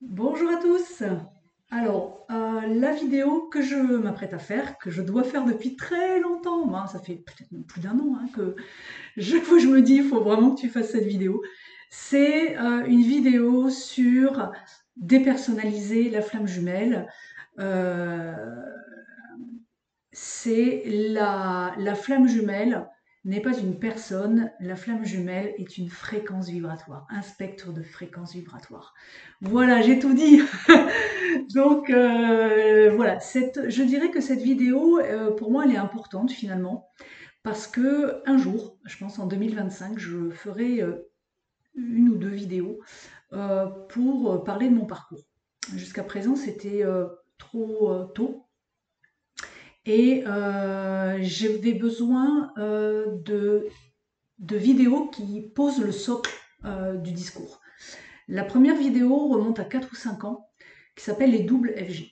Bonjour à tous. Alors, la vidéo que je m'apprête à faire, que je dois faire depuis très longtemps, ben, ça fait peut-être même plus d'un an hein, que chaque fois je me dis, il faut vraiment que tu fasses cette vidéo. C'est une vidéo sur dépersonnaliser la flamme jumelle. Euh, c'est la flamme jumelle n'est pas une personne, la flamme jumelle est une fréquence vibratoire, un spectre de fréquence vibratoire. Voilà, j'ai tout dit. Donc voilà, je dirais que cette vidéo, pour moi, elle est importante finalement, parce que un jour, je pense en 2025, je ferai une ou deux vidéos pour parler de mon parcours. Jusqu'à présent, c'était trop tôt. Et j'avais besoin de vidéos qui posent le socle du discours. La première vidéo remonte à 4 ou 5 ans, qui s'appelle les doubles FG.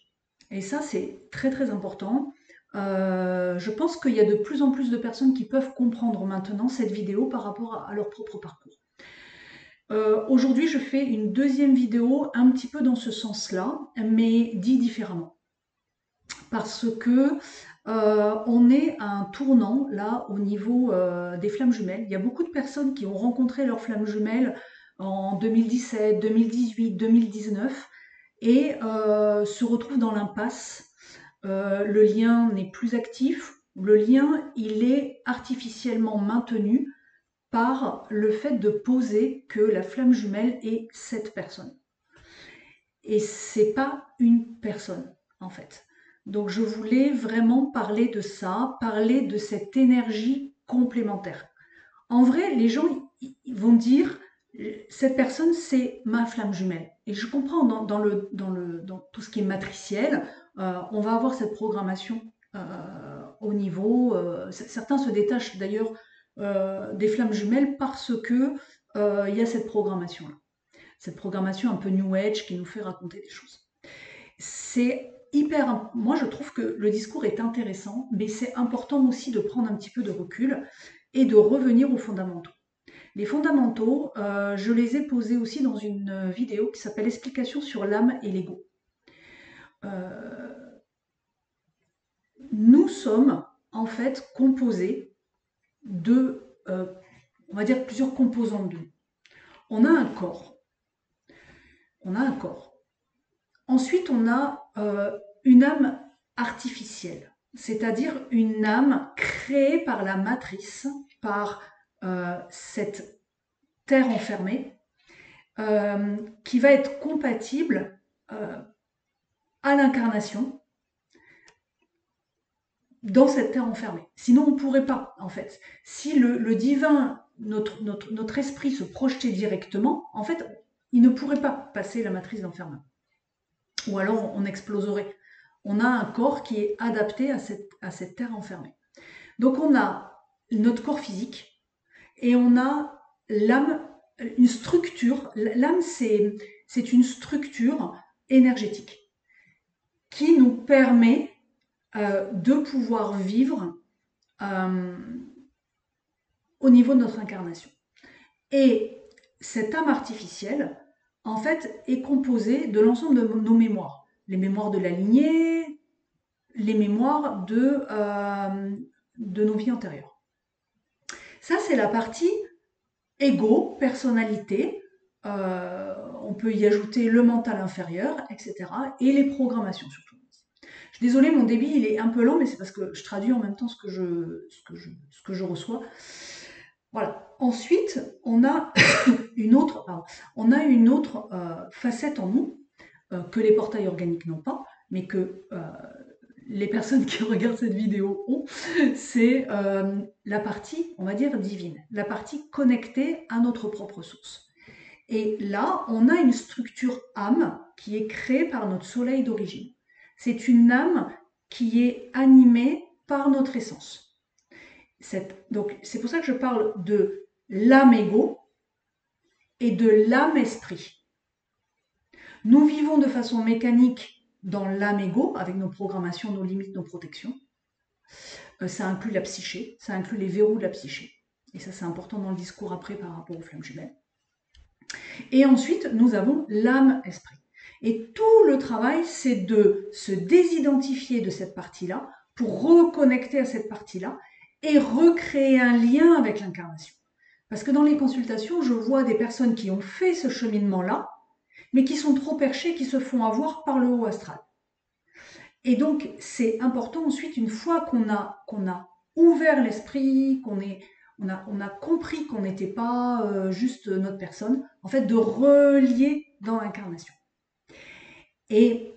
Et ça, c'est très très important. Je pense qu'il y a de plus en plus de personnes qui peuvent comprendre maintenant cette vidéo par rapport à leur propre parcours. Aujourd'hui, je fais une deuxième vidéo un petit peu dans ce sens-là, mais dit différemment. Parce que on est à un tournant là au niveau des flammes jumelles. Il y a beaucoup de personnes qui ont rencontré leurs flammes jumelles en 2017, 2018, 2019 et se retrouvent dans l'impasse. Le lien n'est plus actif. Le lien, il est artificiellement maintenu par le fait de poser que la flamme jumelle est cette personne. Et c'est pas une personne, en fait. Donc je voulais vraiment parler de ça, parler de cette énergie complémentaire. En vrai, les gens ils vont dire cette personne c'est ma flamme jumelle. Et je comprends dans tout ce qui est matriciel, on va avoir cette programmation au niveau. Certains se détachent d'ailleurs des flammes jumelles parce que il y a cette programmation là, cette programmation un peu New Age qui nous fait raconter des choses. C'est hyper. Moi, je trouve que le discours est intéressant, mais c'est important aussi de prendre un petit peu de recul et de revenir aux fondamentaux. Les fondamentaux, je les ai posés aussi dans une vidéo qui s'appelle Explication sur l'âme et l'ego. Euh, nous sommes en fait composés de, on va dire, plusieurs composantes de nous. On a un corps. On a un corps. Ensuite, on a une âme artificielle, c'est-à-dire une âme créée par la matrice, par cette terre enfermée, qui va être compatible à l'incarnation dans cette terre enfermée. Sinon, on ne pourrait pas, en fait. Si le divin, notre esprit se projetait directement, en fait, il ne pourrait pas passer la matrice d'enfermement. Ou alors, on exploserait. On a un corps qui est adapté à cette terre enfermée. Donc, on a notre corps physique et on a l'âme, une structure. L'âme, c'est une structure énergétique qui nous permet de pouvoir vivre euh, au niveau de notre incarnation. Et cette âme artificielle, en fait, est composée de l'ensemble de nos mémoires. Les mémoires de la lignée, les mémoires de nos vies antérieures. Ça, c'est la partie ego, personnalité. On peut y ajouter le mental inférieur, etc. Et les programmations surtout. Je suis désolée, mon débit il est un peu lent, mais c'est parce que je traduis en même temps ce que je reçois. Voilà. Ensuite, on a on a une autre facette en nous que les portails organiques n'ont pas, mais que les personnes qui regardent cette vidéo ont, c'est la partie, on va dire, divine, la partie connectée à notre propre source. Et là, on a une structure âme qui est créée par notre soleil d'origine. C'est une âme qui est animée par notre essence. Donc, c'est pour ça que je parle de l'âme égo et de l'âme esprit. Nous vivons de façon mécanique dans l'âme égo, avec nos programmations, nos limites, nos protections. Ça inclut la psyché, ça inclut les verrous de la psyché. Et ça, c'est important dans le discours après par rapport aux flammes jumelles. Et ensuite, nous avons l'âme-esprit. Et tout le travail, c'est de se désidentifier de cette partie-là pour reconnecter à cette partie-là et recréer un lien avec l'incarnation. Parce que dans les consultations, je vois des personnes qui ont fait ce cheminement-là, mais qui sont trop perchées, qui se font avoir par le haut astral. Et donc, c'est important ensuite, une fois qu'on a ouvert l'esprit, on a compris qu'on n'était pas juste notre personne, en fait, de relier dans l'incarnation. Et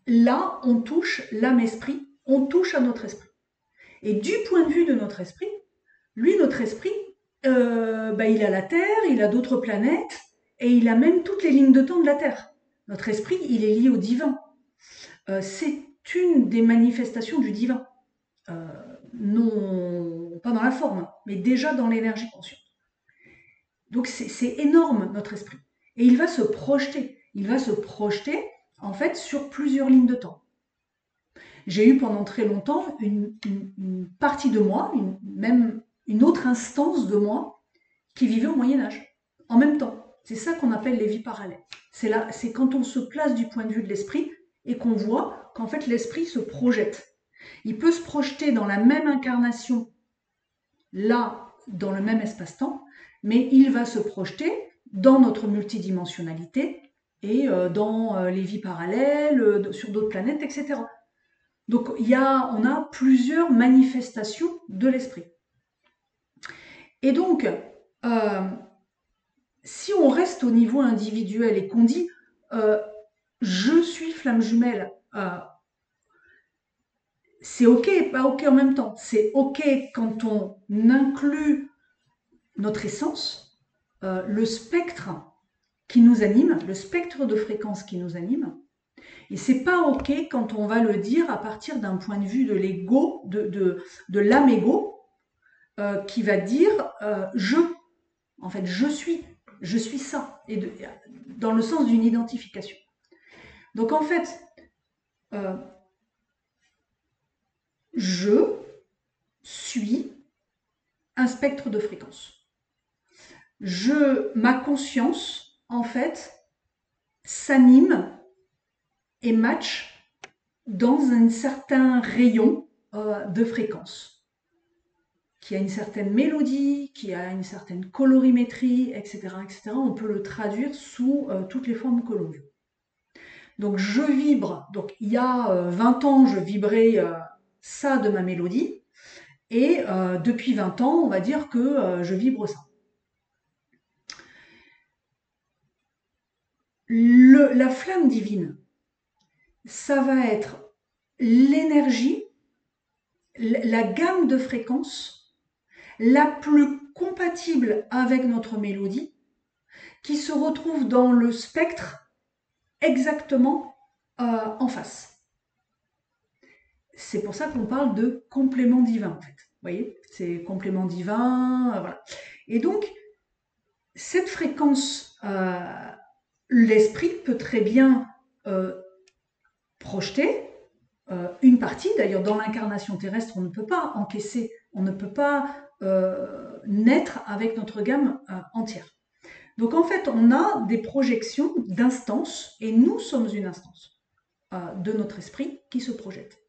là, on touche l'âme-esprit, on touche à notre esprit. Et du point de vue de notre esprit, lui, notre esprit, il a la Terre, il a d'autres planètes, et il a même toutes les lignes de temps de la Terre. Notre esprit, il est lié au divin. C'est une des manifestations du divin. Non, pas dans la forme, mais déjà dans l'énergie consciente. Donc c'est énorme, notre esprit. Et il va se projeter. Il va se projeter, en fait, sur plusieurs lignes de temps. J'ai eu pendant très longtemps une partie de moi, même une autre instance de moi, qui vivait au Moyen-Âge, en même temps. C'est ça qu'on appelle les vies parallèles. C'est quand on se place du point de vue de l'esprit et qu'on voit qu'en fait l'esprit se projette. Il peut se projeter dans la même incarnation, là, dans le même espace-temps, mais il va se projeter dans notre multidimensionnalité et dans les vies parallèles, sur d'autres planètes, etc. Donc on a plusieurs manifestations de l'esprit. Et donc, si on reste au niveau individuel et qu'on dit je suis flamme jumelle, c'est ok et pas ok en même temps. C'est ok quand on inclut notre essence, le spectre qui nous anime, le spectre de fréquence qui nous anime. Et c'est pas ok quand on va le dire à partir d'un point de vue de l'ego, de l'âme égo, qui va dire je. En fait, je suis ça, et dans le sens d'une identification. Donc en fait, je suis un spectre de fréquence. Ma conscience, en fait, s'anime et match dans un certain rayon de fréquence, qui a une certaine mélodie, qui a une certaine colorimétrie, etc., etc. On peut le traduire sous toutes les formes que l'on veut. Donc je vibre, donc il y a 20 ans, je vibrais ça de ma mélodie, et depuis 20 ans, on va dire que je vibre ça. La flamme divine, ça va être l'énergie, la gamme de fréquences la plus compatible avec notre mélodie, qui se retrouve dans le spectre exactement en face. C'est pour ça qu'on parle de complément divin, en fait. Vous voyez, c'est complément divin, voilà. Et donc, cette fréquence, l'esprit peut très bien projeter une partie. D'ailleurs, dans l'incarnation terrestre, on ne peut pas encaisser, on ne peut pas naître avec notre gamme entière. Donc en fait, on a des projections d'instances, et nous sommes une instance de notre esprit qui se projette.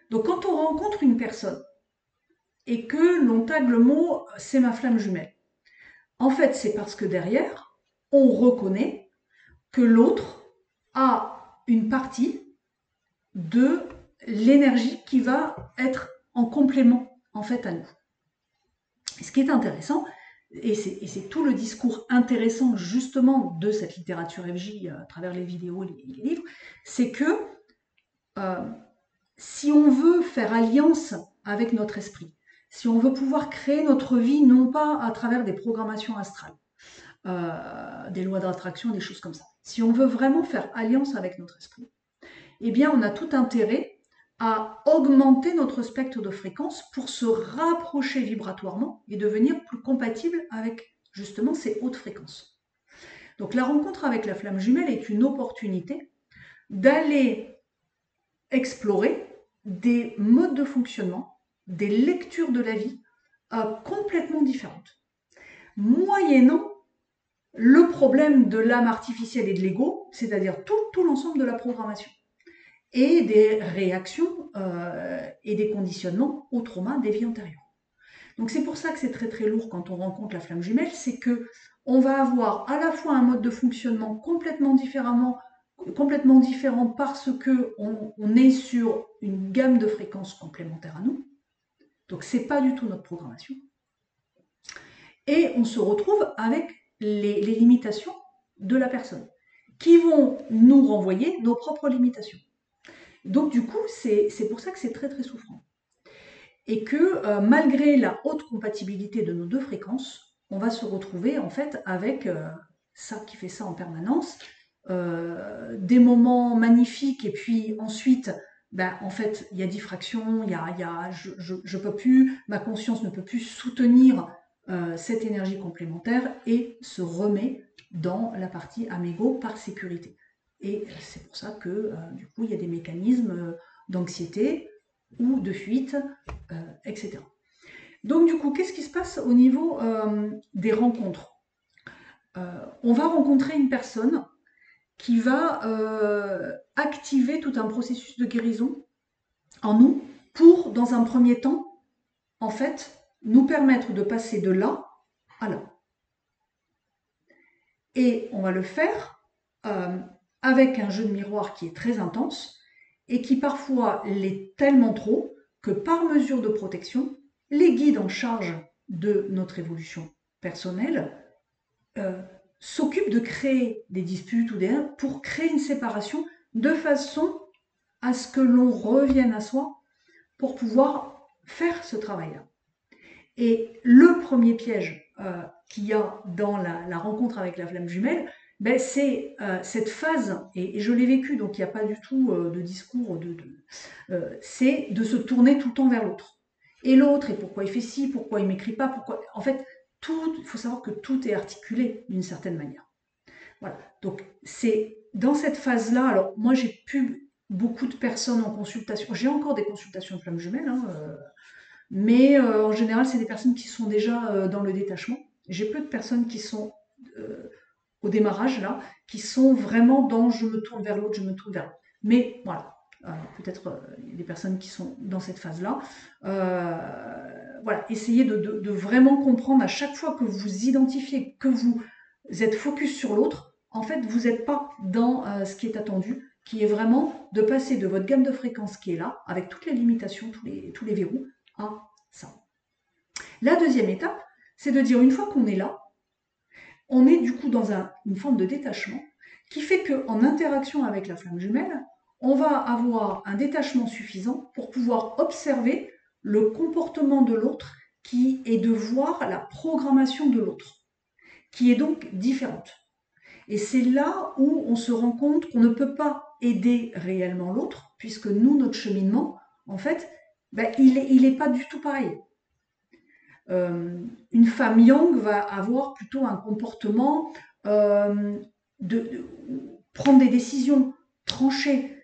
Donc quand on rencontre une personne et que l'on tague le mot « c'est ma flamme jumelle », en fait, c'est parce que derrière, on reconnaît que l'autre a une partie de l'énergie qui va être en complément, en fait, à nous. Et ce qui est intéressant, et c'est tout le discours intéressant justement de cette littérature FJ à travers les vidéos, les livres, c'est que si on veut faire alliance avec notre esprit, si on veut pouvoir créer notre vie non pas à travers des programmations astrales, des lois d'attraction, des choses comme ça, si on veut vraiment faire alliance avec notre esprit, eh bien on a tout intérêt à augmenter notre spectre de fréquence pour se rapprocher vibratoirement et devenir plus compatible avec justement ces hautes fréquences. Donc la rencontre avec la flamme jumelle est une opportunité d'aller explorer des modes de fonctionnement, des lectures de la vie complètement différentes, moyennant le problème de l'âme artificielle et de l'ego, c'est-à-dire tout l'ensemble de la programmation et des réactions et des conditionnements au trauma des vies antérieures. Donc c'est pour ça que c'est très très lourd quand on rencontre la flamme jumelle, c'est que on va avoir à la fois un mode de fonctionnement complètement différent parce que on est sur une gamme de fréquences complémentaires à nous. Donc c'est pas du tout notre programmation. Et on se retrouve avec les limitations de la personne qui vont nous renvoyer nos propres limitations. Donc du coup, c'est pour ça que c'est très très souffrant. Et que malgré la haute compatibilité de nos deux fréquences, on va se retrouver en fait avec ça qui fait ça en permanence, des moments magnifiques et puis ensuite, ben, en fait, il y a diffraction, je peux plus, ma conscience ne peut plus soutenir cette énergie complémentaire et se remet dans la partie amégo par sécurité. Et c'est pour ça que du coup, il y a des mécanismes d'anxiété ou de fuite, etc. Donc du coup, qu'est-ce qui se passe au niveau des rencontres? On va rencontrer une personne qui va activer tout un processus de guérison en nous pour, dans un premier temps, en fait, nous permettre de passer de là à là. Et on va le faire avec un jeu de miroir qui est très intense et qui parfois l'est tellement trop que par mesure de protection, les guides en charge de notre évolution personnelle s'occupent de créer des disputes ou pour créer une séparation de façon à ce que l'on revienne à soi pour pouvoir faire ce travail-là. Et le premier piège qu'il y a dans la rencontre avec la flamme jumelle, ben c'est cette phase, et je l'ai vécu, donc il n'y a pas du tout de discours, c'est de se tourner tout le temps vers l'autre. Et l'autre, et pourquoi il fait ci, pourquoi il m'écrit pas, pourquoi... En fait, il faut savoir que tout est articulé d'une certaine manière. Voilà, donc c'est dans cette phase-là, alors moi j'ai plus beaucoup de personnes en consultation, j'ai encore des consultations de flamme jumelle, hein, mais en général c'est des personnes qui sont déjà dans le détachement. J'ai peu de personnes qui sont au démarrage là, qui sont vraiment dans je me tourne vers l'autre, je me tourne vers l'autre. Mais voilà, peut-être il y a des personnes qui sont dans cette phase-là. Voilà, essayez de vraiment comprendre à chaque fois que vous identifiez que vous êtes focus sur l'autre, en fait, vous n'êtes pas dans ce qui est attendu, qui est vraiment de passer de votre gamme de fréquences qui est là, avec toutes les limitations, tous les verrous, à ça. La deuxième étape, c'est de dire une fois qu'on est là, on est du coup dans une forme de détachement qui fait qu'en interaction avec la flamme jumelle, on va avoir un détachement suffisant pour pouvoir observer le comportement de l'autre qui est de voir la programmation de l'autre, qui est donc différente. Et c'est là où on se rend compte qu'on ne peut pas aider réellement l'autre, puisque nous, notre cheminement, en fait, ben, il est pas du tout pareil. Une femme yang va avoir plutôt un comportement de prendre des décisions tranchées,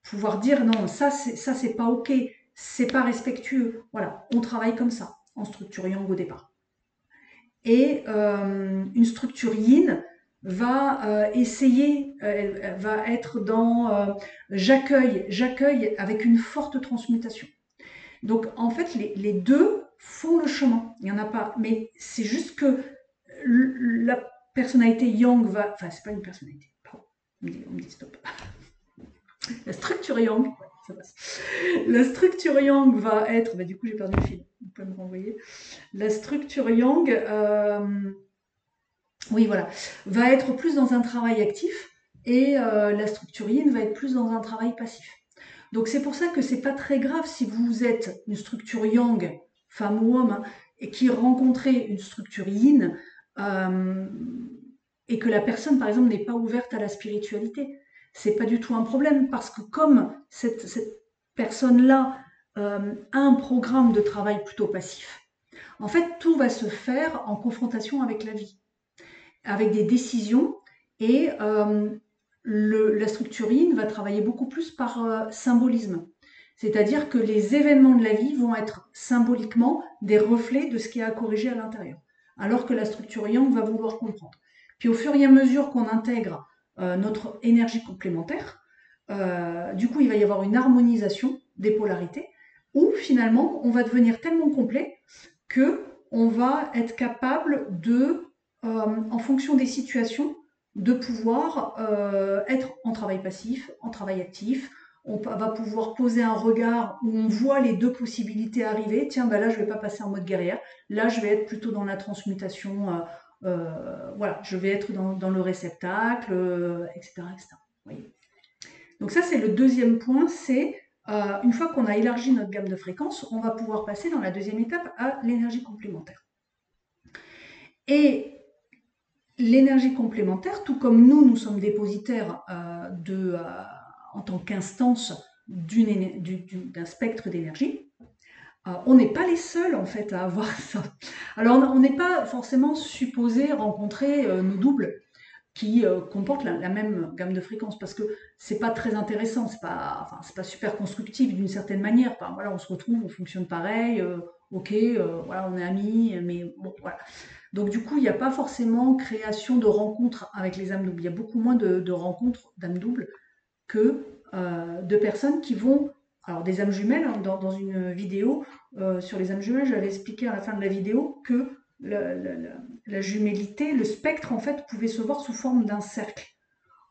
pouvoir dire non, ça c'est pas ok, c'est pas respectueux. Voilà, on travaille comme ça en structure yang au départ. Et une structure yin va essayer, elle va être dans j'accueille avec une forte transmutation. Donc en fait, les deux font le chemin. Il n'y en a pas. Mais c'est juste que la personnalité yang va... Enfin, c'est pas une personnalité. Pardon. On me dit stop. La structure yang, ouais, ça passe. La structure yang va être... Bah, du coup, j'ai perdu le fil. Vous pouvez me renvoyer. La structure yang, oui, voilà, va être plus dans un travail actif et la structure yin va être plus dans un travail passif. Donc c'est pour ça que c'est pas très grave si vous êtes une structure yang, femme ou homme, hein, et qui rencontrez une structure yin, et que la personne, par exemple, n'est pas ouverte à la spiritualité. C'est pas du tout un problème, parce que comme cette personne-là a un programme de travail plutôt passif, en fait, tout va se faire en confrontation avec la vie, avec des décisions, et la structure yin va travailler beaucoup plus par symbolisme. C'est-à-dire que les événements de la vie vont être symboliquement des reflets de ce qui est à corriger à l'intérieur. alors que la structure yang va vouloir comprendre. Puis au fur et à mesure qu'on intègre notre énergie complémentaire, du coup il va y avoir une harmonisation des polarités, où finalement on va devenir tellement complet que on va être capable de, en fonction des situations, de pouvoir être en travail passif, en travail actif. On va pouvoir poser un regard où on voit les deux possibilités arriver. Tiens, bah là, je ne vais pas passer en mode guerrière. Là, je vais être plutôt dans la transmutation. Voilà, je vais être dans le réceptacle, etc., etc. Vous voyez. Donc ça, c'est le deuxième point, c'est une fois qu'on a élargi notre gamme de fréquences, on va pouvoir passer dans la deuxième étape à l'énergie complémentaire. Et l'énergie complémentaire, tout comme nous sommes dépositaires en tant qu'instance d'un spectre d'énergie, on n'est pas les seuls en fait à avoir ça. Alors on n'est pas forcément supposé rencontrer nos doubles qui comportent la même gamme de fréquences, parce que c'est pas très intéressant, c'est pas super constructif d'une certaine manière. Enfin, voilà, on se retrouve, on fonctionne pareil, ok, voilà, on est amis, mais bon, voilà. Donc du coup, il n'y a pas forcément création de rencontres avec les âmes doubles. Il y a beaucoup moins de rencontres d'âmes doubles que de personnes qui vont... Alors des âmes jumelles, hein, dans une vidéo sur les âmes jumelles, j'avais expliqué à la fin de la vidéo que la jumélité, le spectre en fait, pouvait se voir sous forme d'un cercle.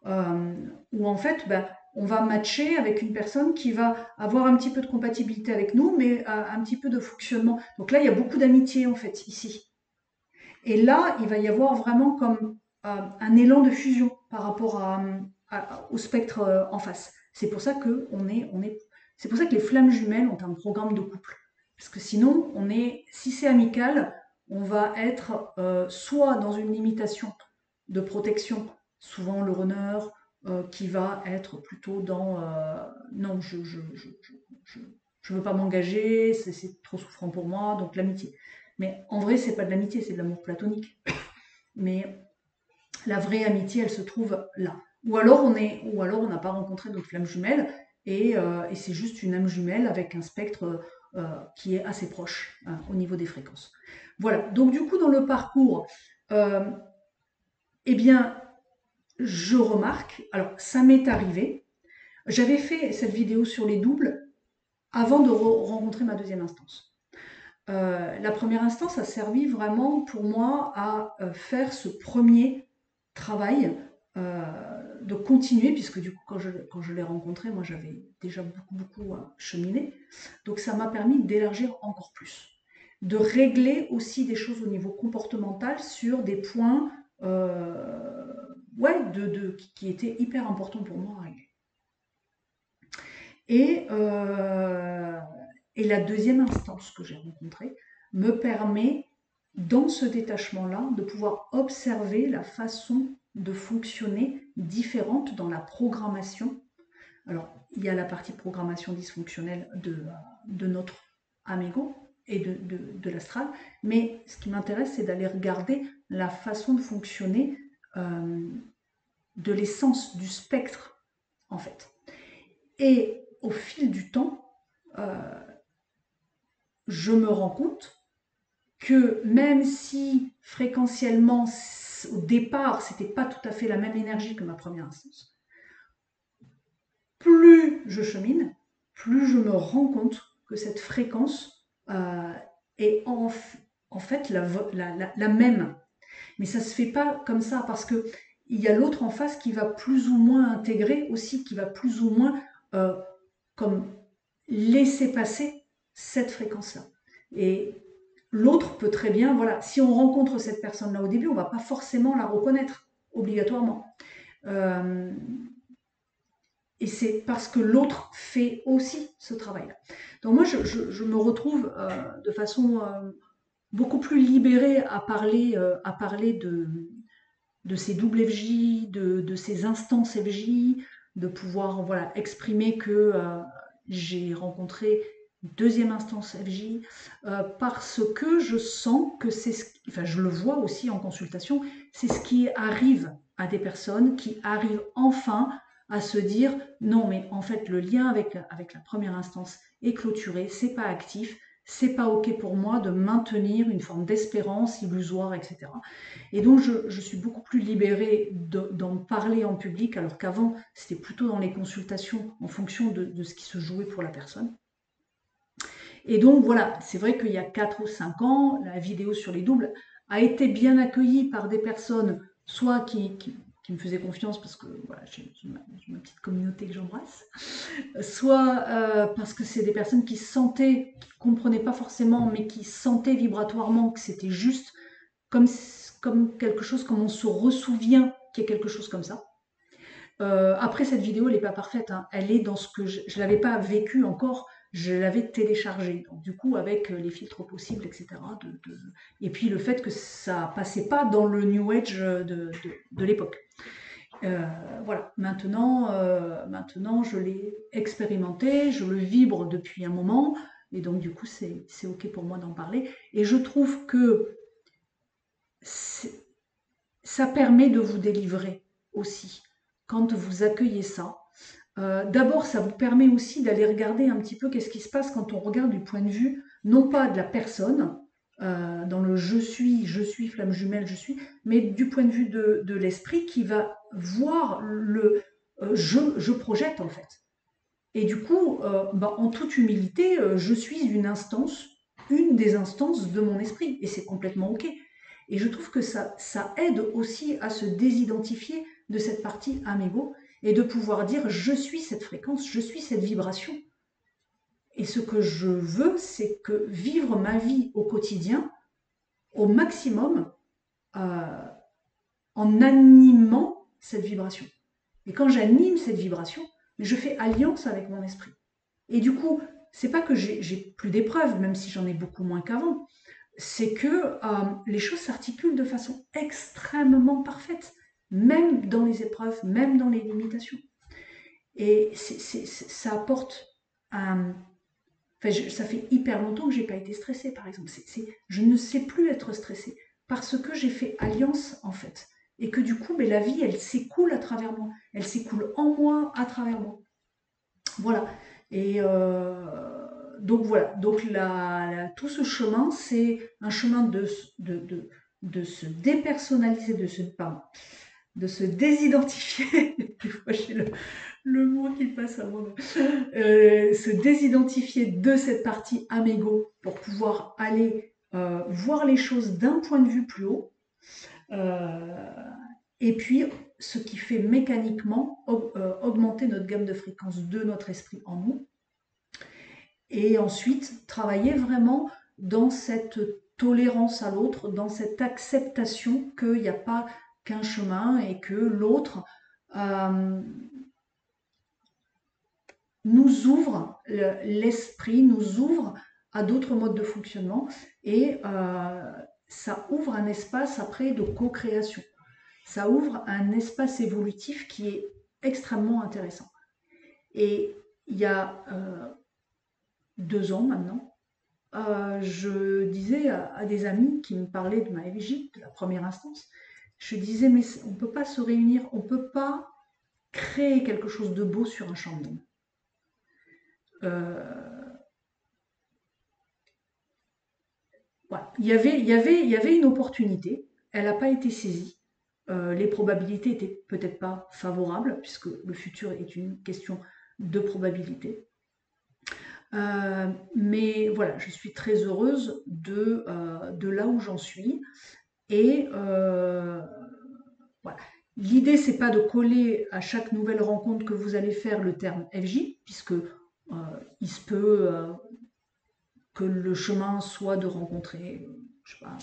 Où en fait, on va matcher avec une personne qui va avoir un petit peu de compatibilité avec nous, mais un petit peu de fonctionnement. Donc là, il y a beaucoup d'amitié en fait ici. Et là, il va y avoir vraiment comme un élan de fusion par rapport au spectre en face. C'est pour ça que c'est pour ça que les flammes jumelles ont un programme de couple. Parce que sinon, si c'est amical, on va être soit dans une limitation de protection, souvent le runner qui va être plutôt dans non, je veux pas m'engager, c'est trop souffrant pour moi, donc l'amitié. Mais en vrai, c'est pas de l'amitié, c'est de l'amour platonique. Mais la vraie amitié, elle se trouve là. Ou alors on n'a pas rencontré d'autres flammes jumelles et c'est juste une âme jumelle avec un spectre qui est assez proche au niveau des fréquences. Voilà. Donc du coup, dans le parcours, eh bien, je remarque. Alors, ça m'est arrivé. J'avais fait cette vidéo sur les doubles avant de rencontrer ma deuxième instance. La première instance a servi vraiment pour moi à faire ce premier travail, de continuer, puisque du coup, quand je l'ai rencontré, moi j'avais déjà beaucoup cheminé. Donc ça m'a permis d'élargir encore plus, de régler aussi des choses au niveau comportemental sur des points qui étaient hyper importants pour moi à régler. Et la deuxième instance que j'ai rencontrée me permet, dans ce détachement-là, de pouvoir observer la façon de fonctionner différente dans la programmation. Alors, il y a la partie programmation dysfonctionnelle de notre amigo et de l'astral, mais ce qui m'intéresse, c'est d'aller regarder la façon de fonctionner de l'essence du spectre, en fait. Et au fil du temps, je me rends compte que même si fréquentiellement, au départ, c'était pas tout à fait la même énergie que ma première instance, plus je chemine, plus je me rends compte que cette fréquence est en fait la même. Mais ça se fait pas comme ça, parce que il y a l'autre en face qui va plus ou moins intégrer aussi, qui va plus ou moins comme laisser passer cette fréquence-là. Et l'autre peut très bien, voilà, si on rencontre cette personne-là au début, on ne va pas forcément la reconnaître, obligatoirement. Et c'est parce que l'autre fait aussi ce travail-là. Donc moi, je me retrouve de façon beaucoup plus libérée à parler de ces doubles FJ, de ces instances FJ, de pouvoir voilà, exprimer que j'ai rencontré une deuxième instance FJ, parce que je sens que c'est enfin je le vois aussi en consultation, c'est ce qui arrive à des personnes qui arrivent enfin à se dire non mais en fait le lien avec la première instance est clôturé, c'est pas actif, c'est pas OK pour moi de maintenir une forme d'espérance illusoire, etc. Et donc, je suis beaucoup plus libérée d'en parler en public, alors qu'avant, c'était plutôt dans les consultations en fonction de ce qui se jouait pour la personne. Et donc, voilà, c'est vrai qu'il y a 4 ou 5 ans, la vidéo sur les doubles a été bien accueillie par des personnes, soit qui me faisaient confiance parce que voilà, j'ai ma petite communauté que j'embrasse, soit parce que c'est des personnes qui sentaient, qui ne comprenaient pas forcément, mais qui sentaient vibratoirement que c'était juste comme, comme quelque chose, comme on se ressouvient qu'il y a quelque chose comme ça. Après, cette vidéo, elle n'est pas parfaite, hein. Elle est dans ce que je ne l'avais pas vécu encore, je l'avais téléchargée. Donc, du coup, avec les filtres possibles, etc. Et puis le fait que ça passait pas dans le New Age de l'époque. Voilà, maintenant je l'ai expérimenté, je le vibre depuis un moment, et donc du coup c'est OK pour moi d'en parler. Et je trouve que ça permet de vous délivrer aussi quand vous accueillez ça. D'abord, ça vous permet aussi d'aller regarder un petit peu qu'est-ce qui se passe quand on regarde du point de vue, non pas de la personne, dans le je suis flamme jumelle, mais du point de vue de l'esprit qui va voir le je projette en fait. Et du coup, en toute humilité, je suis une des instances de mon esprit, et c'est complètement OK. Et je trouve que ça aide aussi à se désidentifier de cette partie amégo et de pouvoir dire je suis cette fréquence, je suis cette vibration. Et ce que je veux, c'est que vivre ma vie au quotidien au maximum en animant cette vibration. Et quand j'anime cette vibration, je fais alliance avec mon esprit. Et du coup, c'est pas que j'ai plus d'épreuves, même si j'en ai beaucoup moins qu'avant, c'est que les choses s'articulent de façon extrêmement parfaite, même dans les épreuves, même dans les limitations. Et ça apporte un... Enfin, ça fait hyper longtemps que j'ai pas été stressée, par exemple. Je ne sais plus être stressée parce que j'ai fait alliance, en fait. Et que du coup, la vie, elle s'écoule à travers moi. Elle s'écoule en moi, à travers moi. Voilà. Et donc voilà. Donc tout ce chemin, c'est un chemin de se dépersonnaliser, de se désidentifier. Des fois, j'ai le mot qui passe à moi. Se désidentifier de cette partie amégo pour pouvoir aller voir les choses d'un point de vue plus haut. Et puis, ce qui fait mécaniquement augmenter notre gamme de fréquences de notre esprit en nous. Et ensuite, travailler vraiment dans cette tolérance à l'autre, dans cette acceptation qu'il n'y a pas qu'un chemin et que l'autre nous ouvre l'esprit, nous ouvre à d'autres modes de fonctionnement et ça ouvre un espace après de co-création. Ça ouvre un espace évolutif qui est extrêmement intéressant. Et il y a 2 ans maintenant, je disais à des amis qui me parlaient de ma FJ, de la première instance, je disais mais on ne peut pas se réunir, on ne peut pas créer quelque chose de beau sur un champ de mine. Voilà. Il y avait une opportunité, elle n'a pas été saisie. Les probabilités étaient peut-être pas favorables, puisque le futur est une question de probabilité. Mais voilà, je suis très heureuse de là où j'en suis. Et voilà. L'idée, c'est pas de coller à chaque nouvelle rencontre que vous allez faire le terme FJ, puisque il se peut que le chemin soit de rencontrer, je sais pas,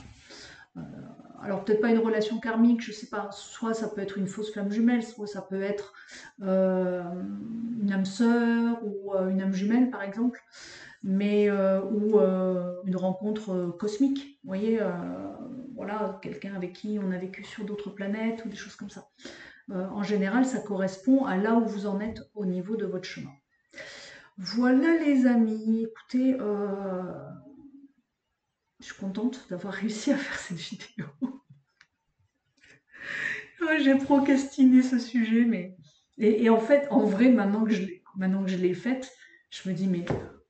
alors peut-être pas une relation karmique, je sais pas, soit ça peut être une fausse flamme jumelle, soit ça peut être une âme sœur ou une âme jumelle par exemple, mais ou une rencontre cosmique, vous voyez, voilà, quelqu'un avec qui on a vécu sur d'autres planètes ou des choses comme ça. En général, ça correspond à là où vous en êtes au niveau de votre chemin. Voilà les amis, écoutez, je suis contente d'avoir réussi à faire cette vidéo. J'ai procrastiné ce sujet, mais... Et en fait, en vrai, maintenant que je l'ai faite, je me dis, mais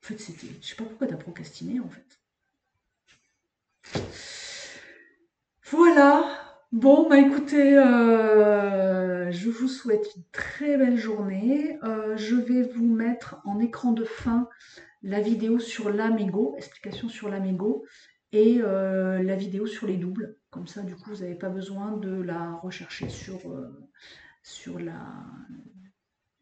fait, c'était, je sais pas pourquoi tu as procrastiné, en fait. Voilà. Bon, bah écoutez, je vous souhaite une très belle journée. Je vais vous mettre en écran de fin la vidéo sur l'Amego, explication sur l'Amego, et la vidéo sur les doubles. Comme ça, du coup, vous n'avez pas besoin de la rechercher sur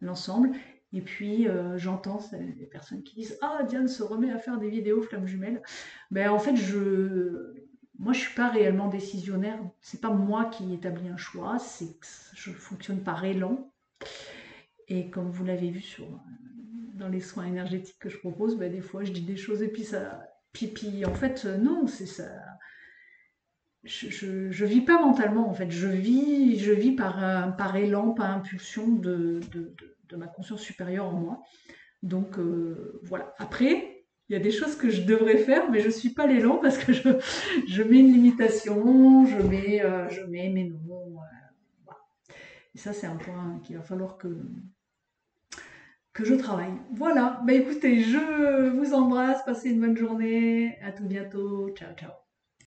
l'ensemble. Et puis, j'entends des personnes qui disent: «Ah, Diane se remet à faire des vidéos flammes jumelles». Ben, en fait, moi, je suis pas réellement décisionnaire. C'est pas moi qui établis un choix, c'est que je fonctionne par élan. Et comme vous l'avez vu dans les soins énergétiques que je propose, ben, des fois, je dis des choses et puis ça... Puis, en fait, non, c'est ça. Je vis pas mentalement, en fait. Je vis par élan, par impulsion de ma conscience supérieure en moi. Donc voilà. Après, il y a des choses que je devrais faire, mais je ne suis pas l'élan parce que je mets une limitation, je mets mes noms. Voilà. Et ça, c'est un point qu'il va falloir que je travaille. Voilà. Bah écoutez, je vous embrasse, passez une bonne journée. À tout bientôt. Ciao, ciao.